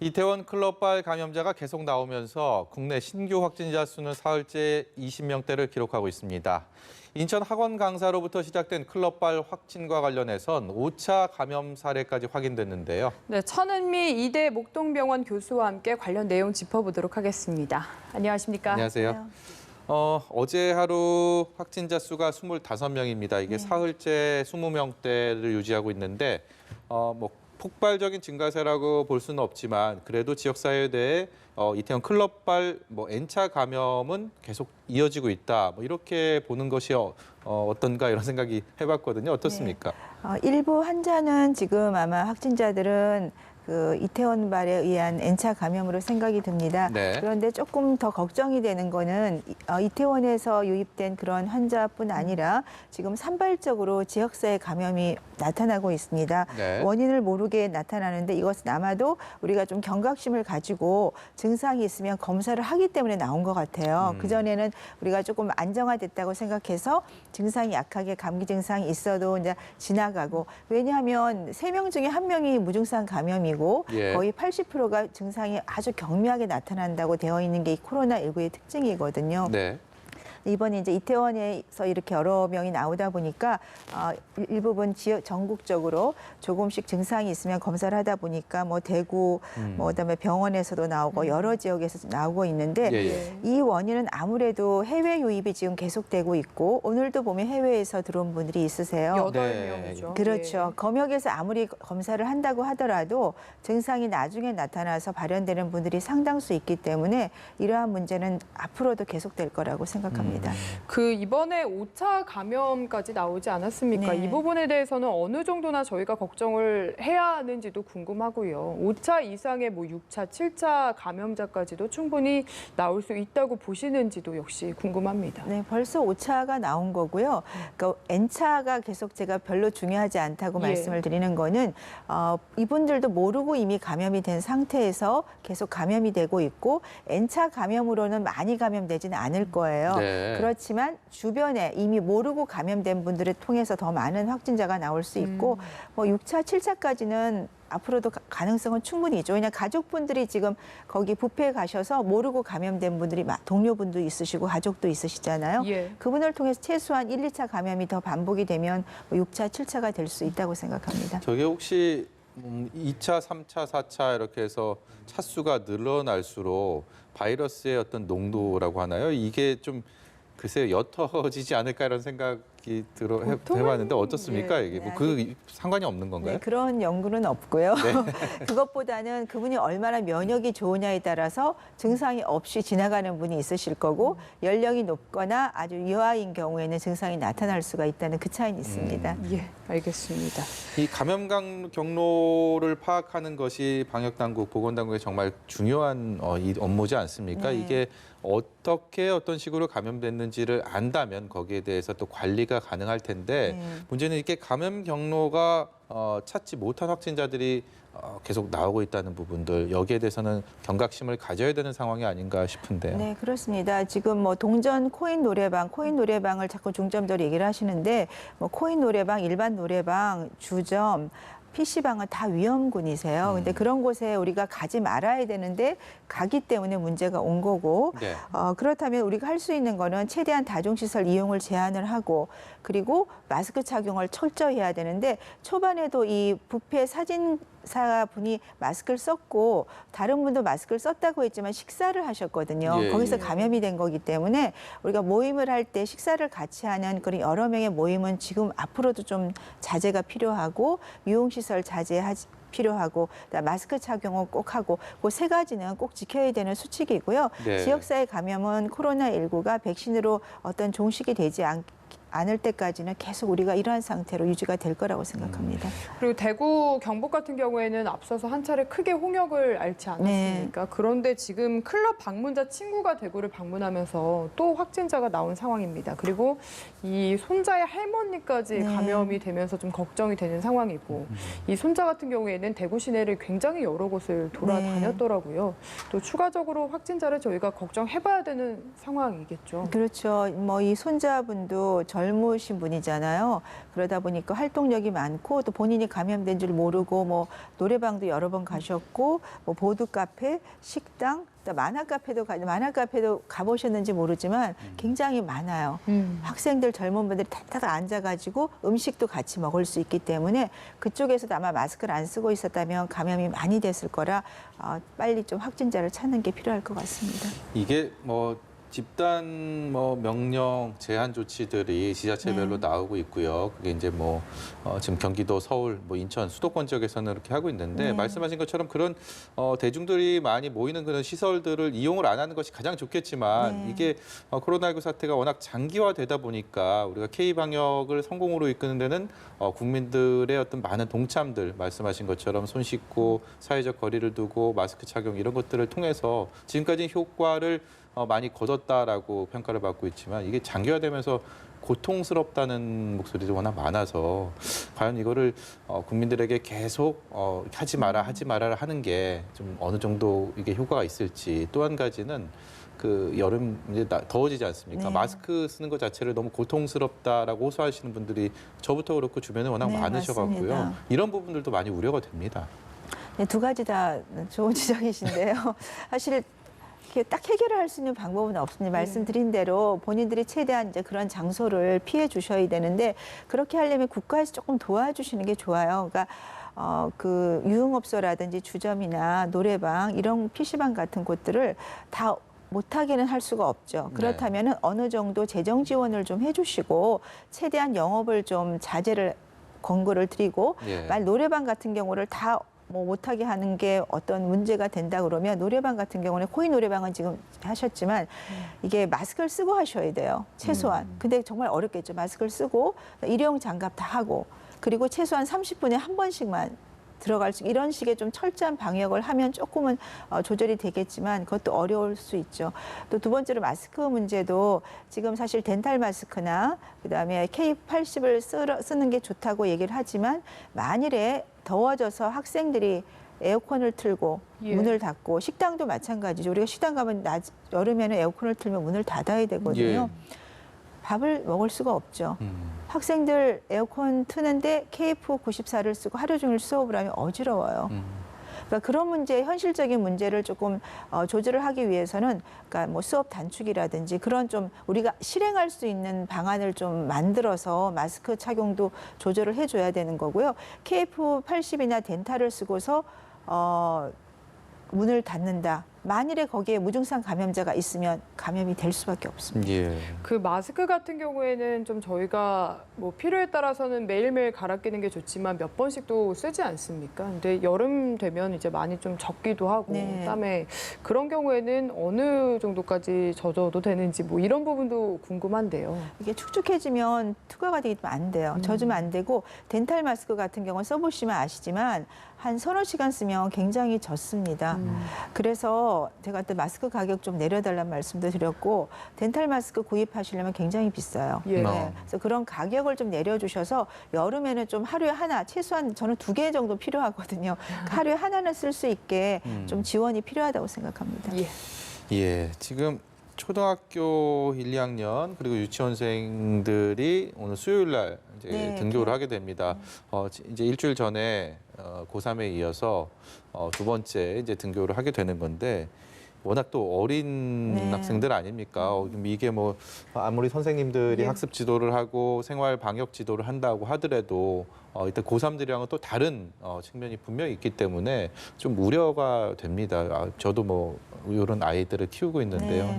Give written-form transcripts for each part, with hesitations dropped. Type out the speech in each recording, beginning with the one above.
이태원 클럽발 감염자가 계속 나오면서 국내 신규 확진자 수는 사흘째 20명대를 기록하고 있습니다. 인천 학원 강사로부터 시작된 클럽발 확진과 관련해선 5차 감염 사례까지 확인됐는데요. 네, 천은미 이대 목동병원 교수와 함께 관련 내용 짚어보도록 하겠습니다. 안녕하십니까? 안녕하세요. 어제 하루 확진자 수가 25명입니다. 이게 사흘째 20명대를 유지하고 있는데 폭발적인 증가세라고 볼 수는 없지만 그래도 지역사회에 대해 이태원 클럽발 N차 감염은 계속 이어지고 있다. 이렇게 보는 것이 어떤가 이런 생각이 해봤거든요. 어떻습니까? 네. 일부 환자는 지금 아마 확진자들은 그 이태원발에 의한 N차 감염으로 생각이 듭니다. 네. 그런데 조금 더 걱정이 되는 거는 이태원에서 유입된 그런 환자뿐 아니라 지금 산발적으로 지역사회 감염이 나타나고 있습니다. 네. 원인을 모르게 나타나는데 이것은 아마도 우리가 좀 경각심을 가지고 증상이 있으면 검사를 하기 때문에 나온 것 같아요. 그전에는 우리가 조금 안정화됐다고 생각해서 증상이 약하게 감기 증상이 있어도 이제 지나가고, 왜냐하면 3명 중에 1명이 무증상 감염이고 예. 거의 80%가 증상이 아주 경미하게 나타난다고 되어 있는 게 이 코로나19의 특징이거든요. 네. 이번에 이제 이태원에서 이렇게 여러 명이 나오다 보니까 일부분 지역 전국적으로 조금씩 증상이 있으면 검사를 하다 보니까 대구, 그다음에 병원에서도 나오고 여러 지역에서 나오고 있는데 이 원인은 아무래도 해외 유입이 지금 계속되고 있고, 오늘도 보면 해외에서 들어온 분들이 있으세요. 8명이죠. 그렇죠. 검역에서 아무리 검사를 한다고 하더라도 증상이 나중에 나타나서 발현되는 분들이 상당수 있기 때문에 이러한 문제는 앞으로도 계속될 거라고 생각합니다. 그 이번에 5차 감염까지 나오지 않았습니까? 네. 이 부분에 대해서는 어느 정도나 저희가 걱정을 해야 하는지도 궁금하고요. 5차 이상의 6차, 7차 감염자까지도 충분히 나올 수 있다고 보시는지도 역시 궁금합니다. 네, 벌써 5차가 나온 거고요. 그러니까 N차가 계속 제가 별로 중요하지 않다고 말씀을 드리는 거는 이분들도 모르고 이미 감염이 된 상태에서 계속 감염이 되고 있고, N차 감염으로는 많이 감염되지는 않을 거예요. 네. 그렇지만 주변에 이미 모르고 감염된 분들을 통해서 더 많은 확진자가 나올 수 있고 6차, 7차까지는 앞으로도 가능성은 충분히 있죠. 왜냐하면 가족분들이 지금 거기 뷔페에 가셔서 모르고 감염된 분들이 동료분도 있으시고 가족도 있으시잖아요. 예. 그분을 통해서 최소한 1, 2차 감염이 더 반복이 되면 6차, 7차가 될 수 있다고 생각합니다. 저게 혹시 2차, 3차, 4차 이렇게 해서 차수가 늘어날수록 바이러스의 어떤 농도라고 하나요? 이게 좀 글쎄요, 옅어지지 않을까 이런 생각이 해봤는데 어떻습니까? 이게 그 상관이 없는 건가요? 네, 그런 연구는 없고요. 그것보다는 그분이 얼마나 면역이 좋으냐에 따라서 증상이 없이 지나가는 분이 있으실 거고, 연령이 높거나 아주 유아인 경우에는 증상이 나타날 수가 있다는 그 차이는 있습니다. 예, 알겠습니다. 이 감염 경로를 파악하는 것이 방역당국, 보건당국의 정말 중요한 이 업무지 않습니까? 네. 이게 어떻게 어떤 식으로 감염됐는지를 안다면 거기에 대해서 또 관리가 가능할 텐데 문제는 이렇게 감염 경로가 찾지 못한 확진자들이 계속 나오고 있다는 부분들, 여기에 대해서는 경각심을 가져야 되는 상황이 아닌가 싶은데요. 네, 그렇습니다. 지금 동전 코인 노래방을 자꾸 중점적으로 얘기를 하시는데 코인 노래방, 일반 노래방, 주점, PC방은 다 위험군이세요. 근데 그런 곳에 우리가 가지 말아야 되는데 가기 때문에 문제가 온 거고, 네. 그렇다면 우리가 할 수 있는 거는 최대한 다중시설 이용을 제한을 하고, 그리고 마스크 착용을 철저히 해야 되는데, 초반에도 이 뷔페 사진사분이 마스크를 썼고 다른 분도 마스크를 썼다고 했지만 식사를 하셨거든요. 예, 거기서 예. 감염이 된 거기 때문에 우리가 모임을 할 때 식사를 같이 하는 그런 여러 명의 모임은 지금 앞으로도 좀 자제가 필요하고, 유흥시설 필요하고, 마스크 착용은 꼭 하고, 그 세 가지는 꼭 지켜야 되는 수칙이고요. 네. 지역사회 감염은 코로나19가 백신으로 어떤 종식이 되지 않을 때까지는 계속 우리가 이러한 상태로 유지가 될 거라고 생각합니다. 그리고 대구, 경북 같은 경우에는 앞서서 한 차례 크게 홍역을 앓지 않았습니까? 그런데 지금 클럽 방문자 친구가 대구를 방문하면서 또 확진자가 나온 상황입니다. 그리고 이 손자의 할머니까지 감염이 되면서 좀 걱정이 되는 상황이고, 이 손자 같은 경우에는 대구 시내를 굉장히 여러 곳을 돌아다녔더라고요. 또 추가적으로 확진자를 저희가 걱정해봐야 되는 상황이겠죠. 그렇죠. 이 손자분도 젊으신 분이잖아요. 그러다 보니까 활동력이 많고 또 본인이 감염된 줄 모르고 뭐 노래방도 여러 번 가셨고 뭐 보드 카페, 식당, 또 만화 카페도 가보셨는지 모르지만 굉장히 많아요. 학생들 젊은 분들이 다닥 앉아가지고 음식도 같이 먹을 수 있기 때문에 그쪽에서도 아마 마스크를 안 쓰고 있었다면 감염이 많이 됐을 거라 빨리 좀 확진자를 찾는 게 필요할 것 같습니다. 이게 뭐 집단 뭐 명령 제한 조치들이 지자체별로 나오고 있고요. 그게 이제 뭐 지금 경기도, 서울, 뭐 인천 수도권 지역에서는 이렇게 하고 있는데 말씀하신 것처럼 그런 대중들이 많이 모이는 그런 시설들을 이용을 안 하는 것이 가장 좋겠지만 이게 코로나19 사태가 워낙 장기화되다 보니까 우리가 K 방역을 성공으로 이끄는 데는 국민들의 어떤 많은 동참들 말씀하신 것처럼 손 씻고 사회적 거리를 두고 마스크 착용 이런 것들을 통해서 지금까지 효과를 많이 거뒀다라고 평가를 받고 있지만 이게 장기화되면서 고통스럽다는 목소리도 워낙 많아서 과연 이거를 국민들에게 계속 하지 마라 하는 게 좀 어느 정도 이게 효과가 있을지 또 한 가지는 그 여름 이제 더워지지 않습니까? 네. 마스크 쓰는 것 자체를 너무 고통스럽다라고 호소하시는 분들이 저부터 그렇고 주변에 워낙 네, 많으셔갖고요. 맞습니다. 이런 부분들도 많이 우려가 됩니다. 네, 두 가지 다 좋은 지적이신데요. 사실 이렇게 딱 해결을 할 수 있는 방법은 없습니다. 말씀드린 대로 본인들이 최대한 이제 그런 장소를 피해 주셔야 되는데 그렇게 하려면 국가에서 조금 도와주시는 게 좋아요. 그러니까 그 유흥업소라든지 주점이나 노래방 이런 PC방 같은 곳들을 다 못하게는 할 수가 없죠. 그렇다면은 어느 정도 재정 지원을 좀 해주시고 최대한 영업을 좀 자제를 권고를 드리고 만 노래방 같은 경우를 다 뭐 못하게 하는 게 어떤 문제가 된다 그러면 노래방 같은 경우는 코인 노래방은 지금 하셨지만 이게 마스크를 쓰고 하셔야 돼요. 최소한. 근데 정말 어렵겠죠. 마스크를 쓰고 일회용 장갑 다 하고 그리고 최소한 30분에 한 번씩만 들어갈 수 이런 식의 좀 철저한 방역을 하면 조금은 조절이 되겠지만 그것도 어려울 수 있죠. 또 두 번째로 마스크 문제도 지금 사실 덴탈 마스크나 그다음에 K80을 쓰는 게 좋다고 얘기를 하지만 만일에 더워져서 학생들이 에어컨을 틀고 문을 닫고 식당도 마찬가지죠. 우리가 식당 가면 여름에는 에어컨을 틀면 문을 닫아야 되거든요. 밥을 먹을 수가 없죠. 학생들 에어컨 트는데 KF94를 쓰고 하루 종일 수업을 하면 어지러워요. 그러니까 그런 문제, 현실적인 문제를 조금 조절을 하기 위해서는 그러니까 뭐 수업 단축이라든지 그런 좀 우리가 실행할 수 있는 방안을 좀 만들어서 마스크 착용도 조절을 해줘야 되는 거고요. KF80이나 덴탈을 쓰고서 문을 닫는다. 만일에 거기에 무증상 감염자가 있으면 감염이 될 수밖에 없습니다. 그 마스크 같은 경우에는 좀 저희가 뭐 필요에 따라서는 매일매일 갈아 끼는 게 좋지만 몇 번씩 또 쓰지 않습니까? 근데 여름 되면 이제 많이 좀 젖기도 하고 그다음에 그런 경우에는 어느 정도까지 젖어도 되는지 뭐 이런 부분도 궁금한데요. 이게 축축해지면 투과가 되기 안 돼요. 젖으면 안 되고 덴탈 마스크 같은 경우는 써보시면 아시지만 한 서너 시간 쓰면 굉장히 젖습니다. 그래서 제가 또 마스크 가격 좀 내려달라는 말씀도 드렸고 덴탈 마스크 구입하시려면 굉장히 비싸요. 그래서 그런 가격을 좀 내려주셔서 여름에는 좀 하루에 하나, 최소한 저는 2개 정도 필요하거든요. 하루에 하나는 쓸 수 있게 좀 지원이 필요하다고 생각합니다. 지금 초등학교 1, 2학년 그리고 유치원생들이 오늘 수요일 날 이제 등교를 하게 됩니다. 이제 일주일 전에 고3에 이어서 두 번째 이제 등교를 하게 되는 건데 워낙 또 어린 학생들 아닙니까? 이게 뭐 아무리 선생님들이 학습 지도를 하고 생활 방역 지도를 한다고 하더라도 일단 고3들이랑은 또 다른 측면이 분명히 있기 때문에 좀 우려가 됩니다. 저도 뭐 이런 아이들을 키우고 있는데요.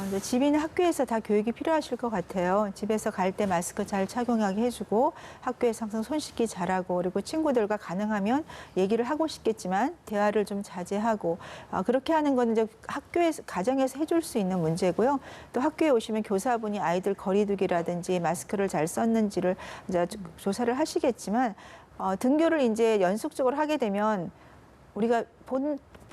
이제 집이나 학교에서 다 교육이 필요하실 것 같아요. 집에서 갈 때 마스크 잘 착용하게 해주고 학교에서 항상 손 씻기 잘하고 그리고 친구들과 가능하면 얘기를 하고 싶겠지만 대화를 좀 자제하고 그렇게 하는 건 이제 학교에서 가정에서 해줄 수 있는 문제고요. 또 학교에 오시면 교사분이 아이들 거리두기라든지 마스크를 잘 썼는지를 이제 조사를 하시겠지만 등교를 이제 연속적으로 하게 되면 우리가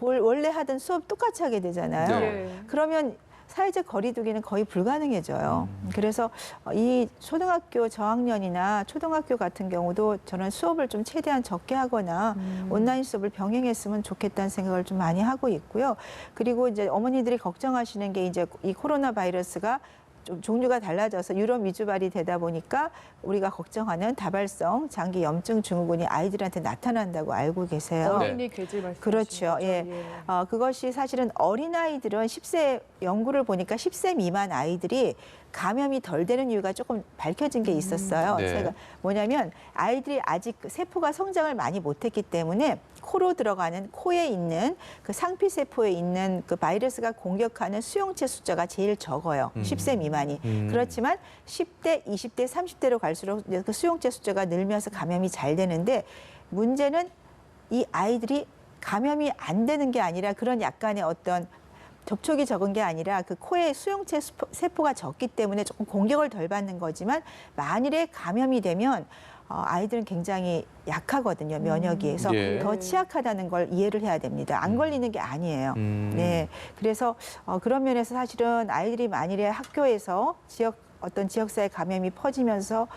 원래 하던 수업 똑같이 하게 되잖아요. 그러면 사회적 거리두기는 거의 불가능해져요. 그래서 이 초등학교 저학년이나 초등학교 같은 경우도 저는 수업을 좀 최대한 적게 하거나 온라인 수업을 병행했으면 좋겠다는 생각을 좀 많이 하고 있고요. 그리고 이제 어머니들이 걱정하시는 게 이제 이 코로나 바이러스가 좀 종류가 달라져서 유럽 위주발이 되다 보니까 우리가 걱정하는 다발성 장기 염증 증후군이 아이들한테 나타난다고 알고 계세요. 어린이 괴질 말씀. 그렇죠. 예. 그것이 사실은 어린아이들은 10세 연구를 보니까 10세 미만 아이들이 감염이 덜 되는 이유가 조금 밝혀진 게 있었어요. 네. 제가 뭐냐면 아이들이 아직 세포가 성장을 많이 못했기 때문에 코로 들어가는 코에 있는 그 상피세포에 있는 그 바이러스가 공격하는 수용체 숫자가 제일 적어요. 10세 미만이. 그렇지만 10대, 20대, 30대로 갈수록 그 수용체 숫자가 늘면서 감염이 잘 되는데 문제는 이 아이들이 감염이 안 되는 게 아니라 그런 약간의 어떤 접촉이 적은 게 아니라 그 코에 수용체 세포가 적기 때문에 조금 공격을 덜 받는 거지만 만일에 감염이 되면 아이들은 굉장히 약하거든요. 면역이. 그래서 예. 더 취약하다는 걸 이해를 해야 됩니다. 안 걸리는 게 아니에요. 네. 그래서 그런 면에서 사실은 아이들이 만일에 학교에서 어떤 지역사회 감염이 퍼지면서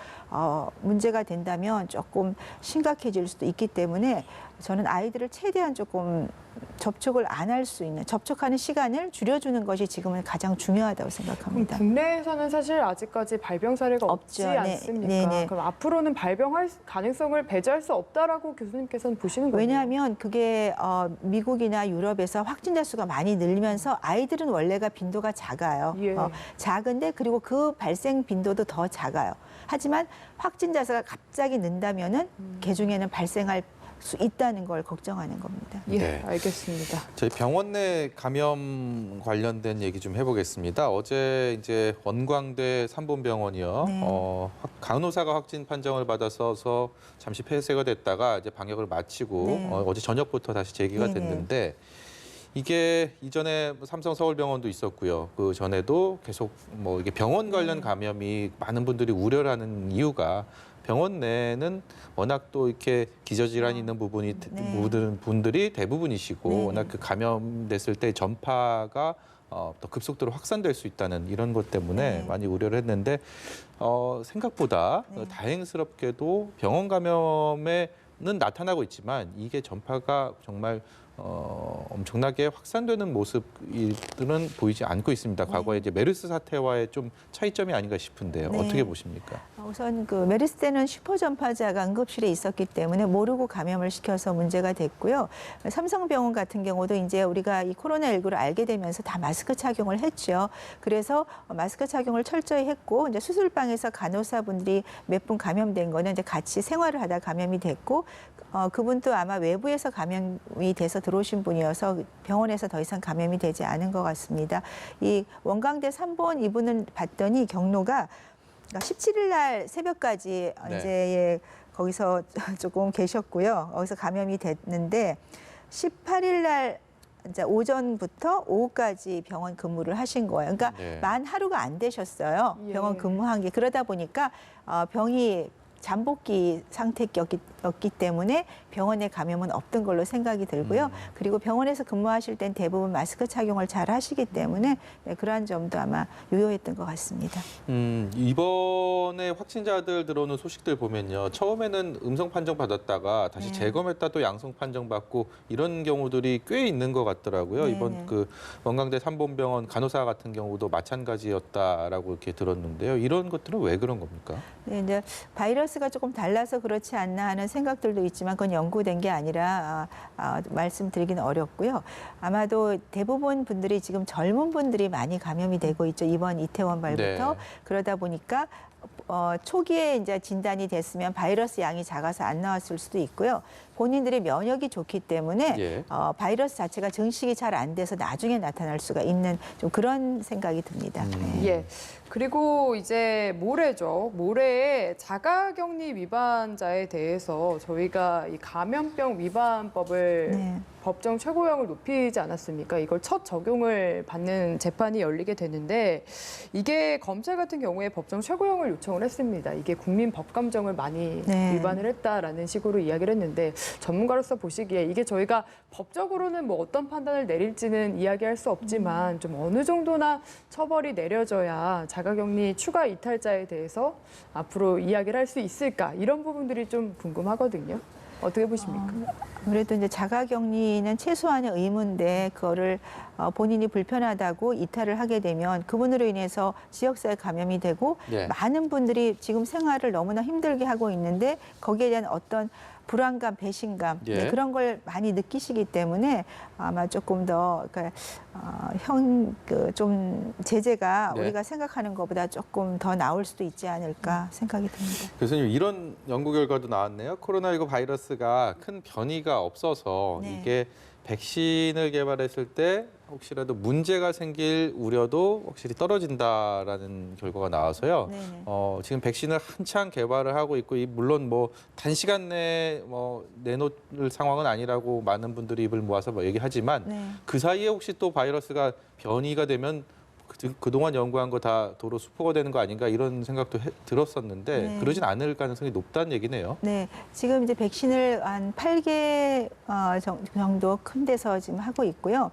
문제가 된다면 조금 심각해질 수도 있기 때문에 저는 아이들을 최대한 조금 접촉을 안 할 수 있는 접촉하는 시간을 줄여주는 것이 지금은 가장 중요하다고 생각합니다. 국내에서는 사실 아직까지 발병 사례가 없지 없죠. 네. 않습니까? 네네. 그럼 앞으로는 발병할 가능성을 배제할 수 없다라고 교수님께서는 보시는 거예요? 왜냐하면 그게 미국이나 유럽에서 확진자 수가 많이 늘면서 아이들은 원래가 빈도가 작아요. 예. 작은데 그리고 그 발생 빈도도 더 작아요. 하지만 확진자 수가 갑자기 는다면은 개중에는 발생할 수 있다는 걸 걱정하는 겁니다. 예, 네. 알겠습니다. 저희 병원 내 감염 관련된 얘기 좀 해보겠습니다. 어제 이제 원광대 삼본병원이요. 네. 간호사가 확진 판정을 받아서 잠시 폐쇄가 됐다가 이제 방역을 마치고 네. 어제 저녁부터 다시 재개가 네네. 됐는데 이게 이전에 삼성 서울병원도 있었고요. 그 전에도 계속 뭐 이게 병원 관련 감염이 많은 분들이 우려를 하는 이유가 병원 내에는 워낙 또 이렇게 기저질환이 있는 부분이 네. 분들이 대부분이시고 네. 워낙 그 감염됐을 때 전파가 더 급속도로 확산될 수 있다는 이런 것 때문에 네. 많이 우려를 했는데 생각보다 네. 다행스럽게도 병원 감염에는 나타나고 있지만 이게 전파가 정말 엄청나게 확산되는 모습들은 보이지 않고 있습니다. 과거에 이제 메르스 사태와의 좀 차이점이 아닌가 싶은데요. 네. 어떻게 보십니까? 우선 그 메르스 때는 슈퍼 전파자가 응급실에 있었기 때문에 모르고 감염을 시켜서 문제가 됐고요. 삼성병원 같은 경우도 이제 우리가 이 코로나19를 알게 되면서 다 마스크 착용을 했죠. 그래서 마스크 착용을 철저히 했고 이제 수술방에서 간호사분들이 몇 분 감염된 거는 이제 같이 생활을 하다 감염이 됐고 그분도 아마 외부에서 감염이 돼서 들어오신 분이어서 병원에서 더 이상 감염이 되지 않은 것 같습니다. 이 원광대 3본 이분은 봤더니 경로가 17일 날 새벽까지 네. 이제 거기서 조금 계셨고요. 거기서 감염이 됐는데 18일 날 이제 오전부터 오후까지 병원 근무를 하신 거예요. 그러니까 네. 만 하루가 안 되셨어요. 예. 병원 근무한 게. 그러다 보니까 병이 잠복기 상태였기 때문에 병원에 감염은 없던 걸로 생각이 들고요. 그리고 병원에서 근무하실 땐 대부분 마스크 착용을 잘 하시기 때문에 그러한 점도 아마 유효했던 것 같습니다. 이번에 확진자들 들어오는 소식들 보면요. 처음에는 음성 판정 받았다가 다시 네. 재검했다 또 양성 판정 받고 이런 경우들이 꽤 있는 것 같더라고요. 네, 이번 네. 그 원광대 삼본병원 간호사 같은 경우도 마찬가지였다라고 이렇게 들었는데요. 이런 것들은 왜 그런 겁니까? 네, 이제 바이러스가 조금 달라서 그렇지 않나 하는 생각들도 있지만 그건 연구된 게 아니라 말씀드리기는 어렵고요. 아마도 대부분 분들이 지금 젊은 분들이 많이 감염이 되고 있죠. 이번 이태원 발부터. 네. 그러다 보니까 초기에 이제 진단이 됐으면 바이러스 양이 작아서 안 나왔을 수도 있고요. 본인들의 면역이 좋기 때문에 예. 바이러스 자체가 증식이 잘 안 돼서 나중에 나타날 수가 있는 좀 그런 생각이 듭니다. 네. 예. 그리고 이제 모레죠. 모레에 자가격리 위반자에 대해서 저희가 이 감염병 위반법을 네. 법정 최고형을 높이지 않았습니까? 이걸 첫 적용을 받는 재판이 열리게 되는데 이게 검찰 같은 경우에 법정 최고형을 요청을 했습니다. 이게 국민 법감정을 많이 네. 위반을 했다라는 식으로 이야기를 했는데 전문가로서 보시기에 이게 저희가 법적으로는 뭐 어떤 판단을 내릴지는 이야기할 수 없지만 좀 어느 정도나 처벌이 내려져야 자가격리 추가 이탈자에 대해서 앞으로 이야기를 할 수 있을까 이런 부분들이 좀 궁금하거든요. 어떻게 보십니까? 아무래도 이제 자가격리는 최소한의 의무인데 그거를 본인이 불편하다고 이탈을 하게 되면 그분으로 인해서 지역사회 감염이 되고 예. 많은 분들이 지금 생활을 너무나 힘들게 하고 있는데 거기에 대한 어떤 불안감, 배신감 예. 그런 걸 많이 느끼시기 때문에 아마 조금 더 그러니까 좀 제재가 네. 우리가 생각하는 것보다 조금 더 나올 수도 있지 않을까 생각이 듭니다. 교수님 이런 연구 결과도 나왔네요. 코로나19 바이러스가 큰 변이가 없어서 네. 이게 백신을 개발했을 때 혹시라도 문제가 생길 우려도 확실히 떨어진다라는 결과가 나와서요. 네네. 지금 백신을 한창 개발을 하고 있고 물론 뭐 단시간 내에 내놓을 상황은 아니라고 많은 분들이 입을 모아서 얘기하지만 네. 그 사이에 혹시 또 바이러스가 변이가 되면 그동안 연구한 거 다 도로 수포가 되는 거 아닌가 이런 생각도 들었었는데 네. 그러진 않을 가능성이 높다는 얘기네요. 네, 지금 이제 백신을 한 8개 정도 큰 데서 지금 하고 있고요.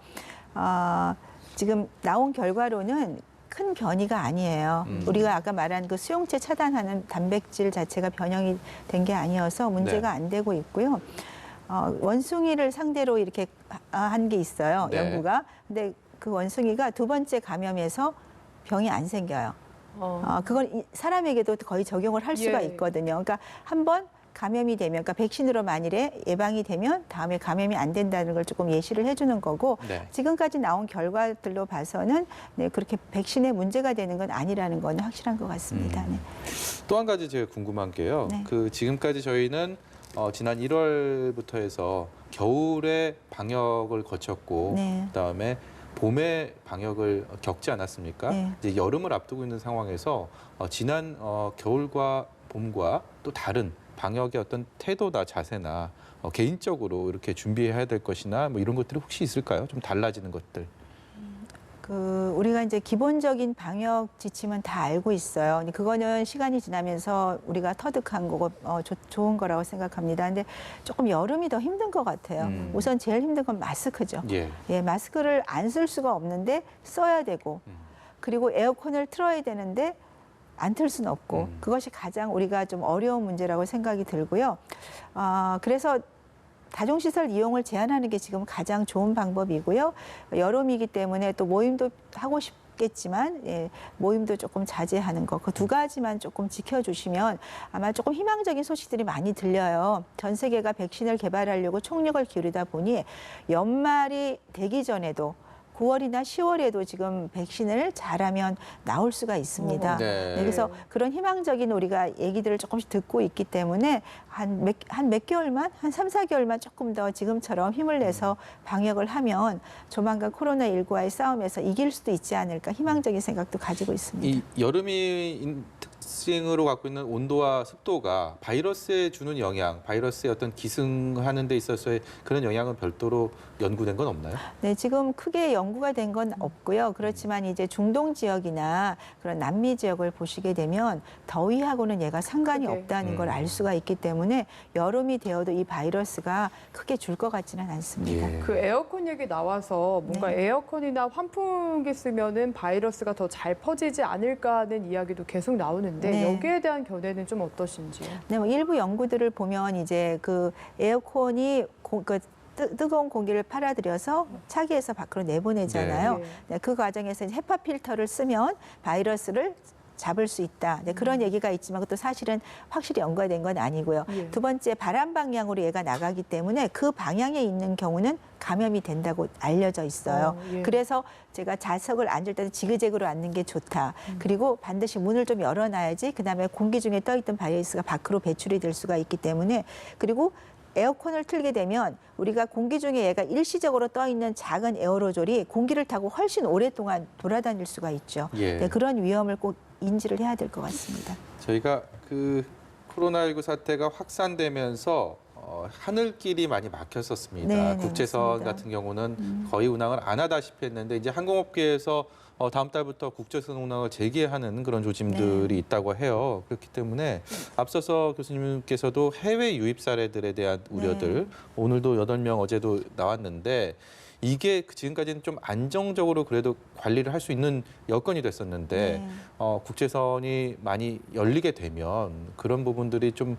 지금 나온 결과로는 큰 변이가 아니에요. 우리가 아까 말한 그 수용체 차단하는 단백질 자체가 변형이 된 게 아니어서 문제가 네. 안 되고 있고요. 원숭이를 상대로 이렇게 한 게 있어요, 네. 연구가. 근데 그 원숭이가 두 번째 감염에서 병이 안 생겨요. 그건 사람에게도 거의 적용을 할 수가 예. 있거든요. 그러니까 한번 감염이 되면, 그러니까 백신으로 만일에 예방이 되면 다음에 감염이 안 된다는 걸 조금 예시를 해주는 거고 네. 지금까지 나온 결과들로 봐서는 네, 그렇게 백신에 문제가 되는 건 아니라는 건 확실한 것 같습니다. 네. 또 한 가지 제가 궁금한 게요. 네. 지금까지 저희는 지난 1월부터 해서 겨울에 방역을 거쳤고 네. 그다음에 봄에 방역을 겪지 않았습니까? 네. 이제 여름을 앞두고 있는 상황에서 지난 겨울과 봄과 또 다른 방역의 어떤 태도나 자세나 개인적으로 이렇게 준비해야 될 것이나 뭐 이런 것들이 혹시 있을까요? 좀 달라지는 것들. 우리가 이제 기본적인 방역 지침은 다 알고 있어요. 근데 그거는 시간이 지나면서 우리가 터득한 거고 좋은 거라고 생각합니다. 근데 조금 여름이 더 힘든 것 같아요. 우선 제일 힘든 건 마스크죠. 예. 예, 마스크를 안 쓸 수가 없는데 써야 되고 그리고 에어컨을 틀어야 되는데 안 틀 수는 없고 그것이 가장 우리가 좀 어려운 문제라고 생각이 들고요. 그래서 다중시설 이용을 제한하는 게 지금 가장 좋은 방법이고요. 여름이기 때문에 또 모임도 하고 싶겠지만 모임도 조금 자제하는 거. 그 두 가지만 조금 지켜주시면 아마 조금 희망적인 소식들이 많이 들려요. 전 세계가 백신을 개발하려고 총력을 기울이다 보니 연말이 되기 전에도 9월이나 10월에도 지금 백신을 잘하면 나올 수가 있습니다. 네. 그래서 그런 희망적인 우리가 얘기들을 조금씩 듣고 있기 때문에 한 몇 개월만, 한 3, 4개월만 조금 더 지금처럼 힘을 내서 방역을 하면 조만간 코로나19와의 싸움에서 이길 수도 있지 않을까 희망적인 생각도 가지고 있습니다. 이 여름이 특징으로 갖고 있는 온도와 습도가 바이러스에 주는 영향, 바이러스의 어떤 기승하는 데 있어서의 그런 영향은 별도로 연구된 건 없나요? 네, 지금 크게 연구가 된 건 없고요. 그렇지만 이제 중동 지역이나 그런 남미 지역을 보시게 되면 더위하고는 얘가 상관이 크게. 없다는 걸 알 수가 있기 때문에 여름이 되어도 이 바이러스가 크게 줄 것 같지는 않습니다. 예. 그 에어컨 얘기 나와서 뭔가 네. 에어컨이나 환풍기 쓰면은 바이러스가 더 잘 퍼지지 않을까 하는 이야기도 계속 나오는데 네. 여기에 대한 견해는 좀 어떠신지요? 네, 뭐 일부 연구들을 보면 이제 그 에어컨이 뜨거운 공기를 빨아들여서 차기에서 밖으로 내보내잖아요. 네. 네, 그 과정에서 이제 헤파 필터를 쓰면 바이러스를 잡을 수 있다. 네, 그런 얘기가 있지만 그것도 사실은 확실히 연구가 된 건 아니고요. 예. 두 번째, 바람 방향으로 얘가 나가기 때문에 그 방향에 있는 경우는 감염이 된다고 알려져 있어요. 예. 그래서 제가 좌석을 앉을 때는 지그재그로 앉는 게 좋다. 그리고 반드시 문을 좀 열어놔야지 그다음에 공기 중에 떠있던 바이러스가 밖으로 배출이 될 수가 있기 때문에 그리고 에어컨을 틀게 되면 우리가 공기 중에 얘가 일시적으로 떠 있는 작은 에어로졸이 공기를 타고 훨씬 오랫동안 돌아다닐 수가 있죠. 예. 네, 그런 위험을 꼭 인지를 해야 될 것 같습니다. 저희가 그 코로나19 사태가 확산되면서 하늘길이 많이 막혔었습니다. 네, 네, 국제선 맞습니다. 같은 경우는 거의 운항을 안 하다시피 했는데 이제 항공업계에서 다음 달부터 국제선 운항을 재개하는 그런 조짐들이 네. 있다고 해요. 그렇기 때문에 앞서서 교수님께서도 해외 유입 사례들에 대한 우려들 오늘도 8명 어제도 나왔는데 이게 지금까지는 좀 안정적으로 그래도 관리를 할 수 있는 여건이 됐었는데 국제선이 많이 열리게 되면 그런 부분들이 좀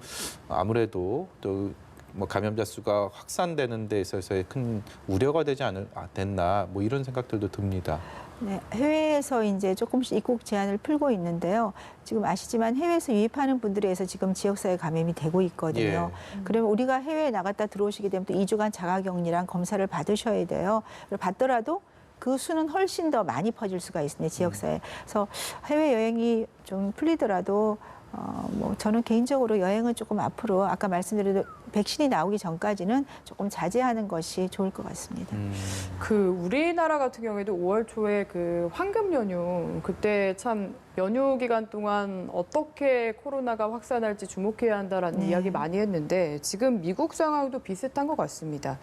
아무래도 또 뭐 감염자 수가 확산되는 데 있어서의 큰 우려가 되지 않았나 뭐 이런 생각들도 듭니다. 네, 해외에서 이제 조금씩 입국 제한을 풀고 있는데요. 지금 아시지만 해외에서 유입하는 분들에 의해서 지금 지역사회 감염이 되고 있거든요. 그러면 우리가 해외에 나갔다 들어오시게 되면 또 2주간 자가격리랑 검사를 받으셔야 돼요. 받더라도 그 수는 훨씬 더 많이 퍼질 수가 있습니다. 지역사회. 그래서 해외 여행이 좀 풀리더라도 뭐 저는 개인적으로 여행은 조금 앞으로 아까 말씀드린 백신이 나오기 전까지는 조금 자제하는 것이 좋을 것 같습니다. 그 우리나라 같은 경우에도 5월 초에 그 황금 연휴 그때 참 연휴 기간 동안 어떻게 코로나가 확산할지 주목해야 한다라는 네. 이야기 많이 했는데 지금 미국 상황도 비슷한 것 같습니다.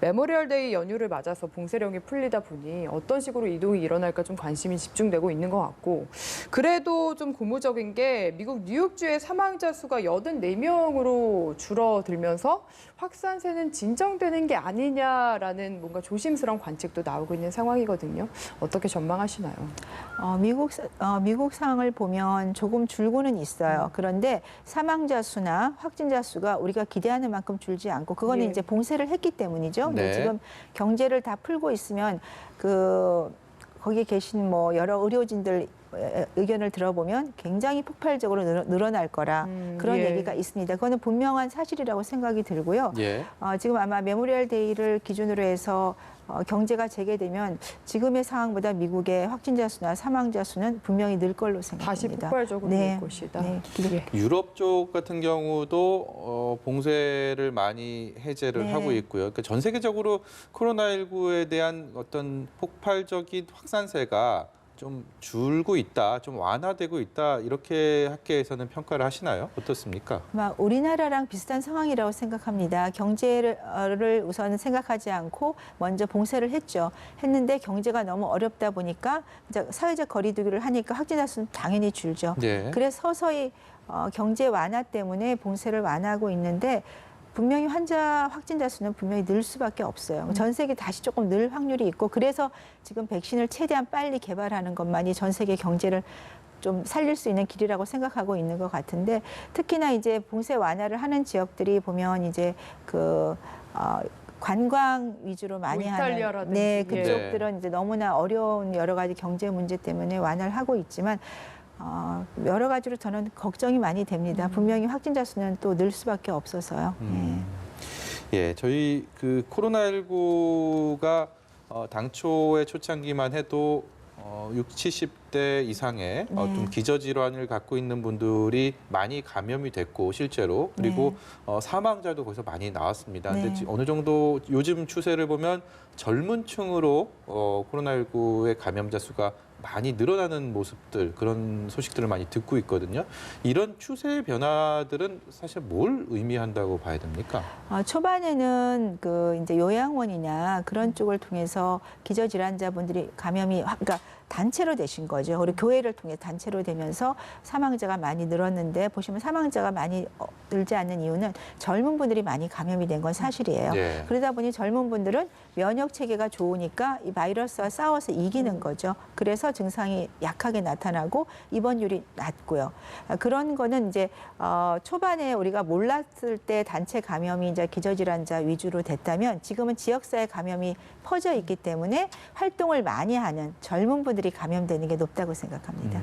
메모리얼데이 연휴를 맞아서 봉쇄령이 풀리다 보니 어떤 식으로 이동이 일어날까 좀 관심이 집중되고 있는 것 같고 그래도 좀 고무적인 게 미국 뉴욕주의 사망자 수가 84명으로 줄어들면서 확산세는 진정되는 게 아니냐라는 뭔가 조심스러운 관측도 나오고 있는 상황이거든요. 어떻게 전망하시나요? 미국 상황을 보면 조금 줄고는 있어요. 그런데 사망자 수나 확진자 수가 우리가 기대하는 만큼 줄지 않고 그거는 예. 이제 봉쇄를 했기 때문이죠. 근데 네. 지금 경제를 다 풀고 있으면 거기에 계신 뭐 여러 의료진들 의견을 들어보면 굉장히 폭발적으로 늘어날 거라 그런 예. 얘기가 있습니다. 그거는 분명한 사실이라고 생각이 들고요. 예. 지금 아마 메모리얼 데이를 기준으로 해서 경제가 재개되면 지금의 상황보다 미국의 확진자 수나 사망자 수는 분명히 늘 걸로 다시 생각합니다. 폭발적으로 될 것이다. 네, 예. 유럽 쪽 같은 경우도 봉쇄를 많이 해제를 네. 하고 있고요. 그러니까 전 세계적으로 코로나19에 대한 어떤 폭발적인 확산세가 좀 줄고 있다, 좀 완화되고 있다 이렇게 학계에서는 평가를 하시나요? 어떻습니까? 아마 우리나라랑 비슷한 상황이라고 생각합니다. 경제를 우선 생각하지 않고 먼저 봉쇄를 했는데 경제가 너무 어렵다 보니까 이제 사회적 거리두기를 하니까 확진자 수는 당연히 줄죠. 네. 그래서 서서히 경제 완화 때문에 봉쇄를 완화하고 있는데 분명히 확진자 수는 분명히 늘 수밖에 없어요. 전 세계 다시 조금 늘 확률이 있고 그래서 지금 백신을 최대한 빨리 개발하는 것만이 전 세계 경제를 좀 살릴 수 있는 길이라고 생각하고 있는 것 같은데 특히나 이제 봉쇄 완화를 하는 지역들이 보면 이제 관광 위주로 많이 하는 이탈리아라든지. 네, 그쪽들은 이제 너무나 어려운 여러 가지 경제 문제 때문에 완화를 하고 있지만 여러 가지로 저는 걱정이 많이 됩니다. 분명히 확진자 수는 또 늘 수밖에 없어서요. 예, 저희 그 코로나19가 당초의 초창기만 해도 60, 70대 이상의 좀 기저질환을 갖고 있는 분들이 많이 감염이 됐고 실제로 그리고 사망자도 거기서 많이 나왔습니다. 근데 네. 어느 정도 요즘 추세를 보면 젊은 층으로 코로나19의 감염자 수가 많이 늘어나는 모습들 그런 소식들을 많이 듣고 있거든요. 이런 추세의 변화들은 사실 뭘 의미한다고 봐야 됩니까? 초반에는 이제 요양원이나 그런 쪽을 통해서 기저질환자분들이 감염이 그러니까 단체로 되신 거죠. 우리 교회를 통해 단체로 되면서 사망자가 많이 늘었는데 보시면 사망자가 많이 늘지 않는 이유는 젊은 분들이 많이 감염이 된 건 사실이에요. 네. 그러다 보니 젊은 분들은 면역 체계가 좋으니까 이 바이러스와 싸워서 이기는 거죠. 그래서 증상이 약하게 나타나고 입원율이 낮고요. 그런 거는 이제 초반에 우리가 몰랐을 때 단체 감염이 이제 기저질환자 위주로 됐다면 지금은 지역사회 감염이 퍼져 있기 때문에 활동을 많이 하는 젊은 분들이 감염되는 게 높다고 생각합니다.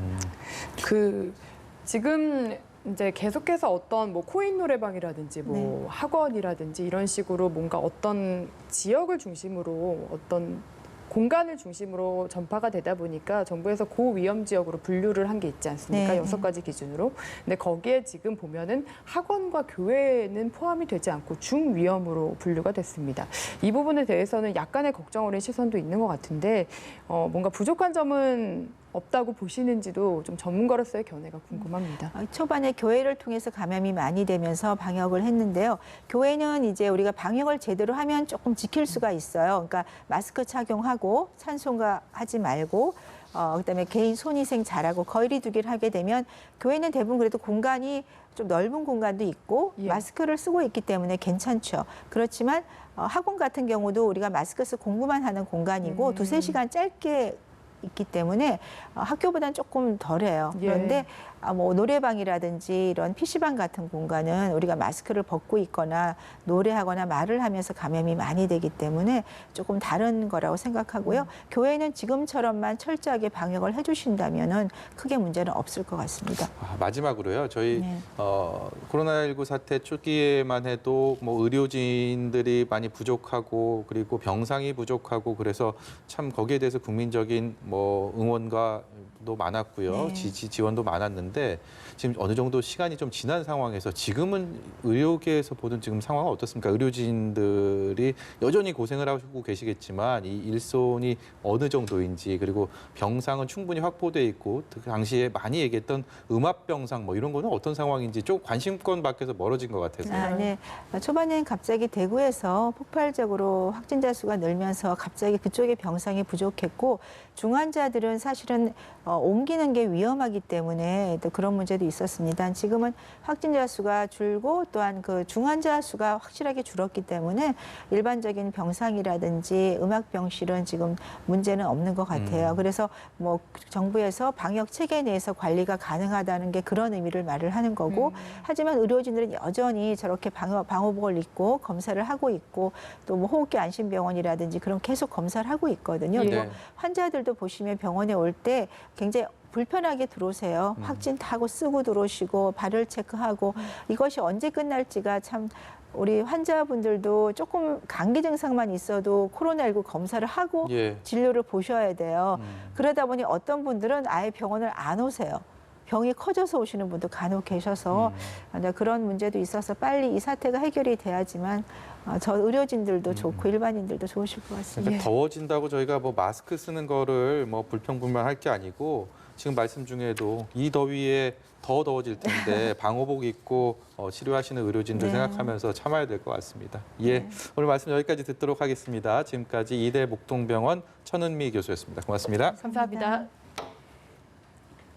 지금 이제 계속해서 어떤 뭐 코인 노래방이라든지 뭐 학원이라든지 이런 식으로 뭔가 어떤 지역을 중심으로 어떤 공간을 중심으로 전파가 되다 보니까 정부에서 고위험 지역으로 분류를 한 게 있지 않습니까? 네. 6가지 기준으로. 근데 거기에 지금 보면은 학원과 교회는 포함이 되지 않고 중위험으로 분류가 됐습니다. 이 부분에 대해서는 약간의 걱정 어린 시선도 있는 것 같은데 뭔가 부족한 점은 없다고 보시는지도 좀 전문가로서의 견해가 궁금합니다. 초반에 교회를 통해서 감염이 많이 되면서 방역을 했는데요. 교회는 이제 우리가 방역을 제대로 하면 조금 지킬 수가 있어요. 그러니까 마스크 착용하고 찬송가 하지 말고 그다음에 개인 손위생 잘하고 거리두기를 하게 되면 교회는 대부분 그래도 공간이 좀 넓은 공간도 있고 마스크를 쓰고 있기 때문에 괜찮죠. 그렇지만 학원 같은 경우도 우리가 마스크 쓰고 공부만 하는 공간이고 두세 시간 짧게 있기 때문에 학교보다는 조금 덜해요. 예. 그런데 뭐 노래방이라든지 이런 PC방 같은 공간은 우리가 마스크를 벗고 있거나 노래하거나 말을 하면서 감염이 많이 되기 때문에 조금 다른 거라고 생각하고요. 교회는 지금처럼만 철저하게 방역을 해주신다면은 크게 문제는 없을 것 같습니다. 마지막으로요. 저희 네. 코로나19 사태 초기에만 해도 뭐 의료진들이 많이 부족하고 그리고 병상이 부족하고 그래서 참 거기에 대해서 국민적인 뭐 응원가도 많았고요. 네. 지원도 많았는데 지금 어느 정도 시간이 좀 지난 상황에서 지금은 의료계에서 보는 지금 상황은 어떻습니까? 의료진들이 여전히 고생을 하고 계시겠지만 이 일손이 어느 정도인지 그리고 병상은 충분히 확보돼 있고 그 당시에 많이 얘기했던 음압병상 뭐 이런 거는 어떤 상황인지 좀 관심권 밖에서 멀어진 것 같아서요. 네. 초반에는 갑자기 대구에서 폭발적으로 확진자 수가 늘면서 갑자기 그쪽에 병상이 부족했고 중환자들은 사실은 옮기는 게 위험하기 때문에 또 그런 문제도 있었습니다. 지금은 확진자 수가 줄고 또한 그 중환자 수가 확실하게 줄었기 때문에 일반적인 병상이라든지 음압병실은 지금 문제는 없는 것 같아요. 그래서 뭐 정부에서 방역 체계 내에서 관리가 가능하다는 게 그런 의미를 말을 하는 거고 하지만 의료진들은 여전히 저렇게 방호복을 입고 검사를 하고 있고 또 뭐 호흡기 안심병원이라든지 그런 계속 검사를 하고 있거든요. 예. 또 환자들도 보시면 병원에 올 때 굉장히 불편하게 들어오세요. 확진 타고 쓰고 들어오시고 발열 체크하고 이것이 언제 끝날지가 참 우리 환자분들도 조금 감기 증상만 있어도 코로나19 검사를 하고 예. 진료를 보셔야 돼요. 그러다 보니 어떤 분들은 아예 병원을 안 오세요. 병이 커져서 오시는 분도 간혹 계셔서 그런 문제도 있어서 빨리 이 사태가 해결이 돼야지만 저 의료진들도 좋고 일반인들도 좋으실 것 같습니다. 그러니까 더워진다고 저희가 뭐 마스크 쓰는 거를 뭐 불평불만할 게 아니고 지금 말씀 중에도 이 더위에 더 더워질 텐데 방호복 입고 치료하시는 의료진들 네. 생각하면서 참아야 될 것 같습니다. 예, 오늘 말씀 여기까지 듣도록 하겠습니다. 지금까지 이대 목동병원 천은미 교수였습니다. 고맙습니다. 감사합니다.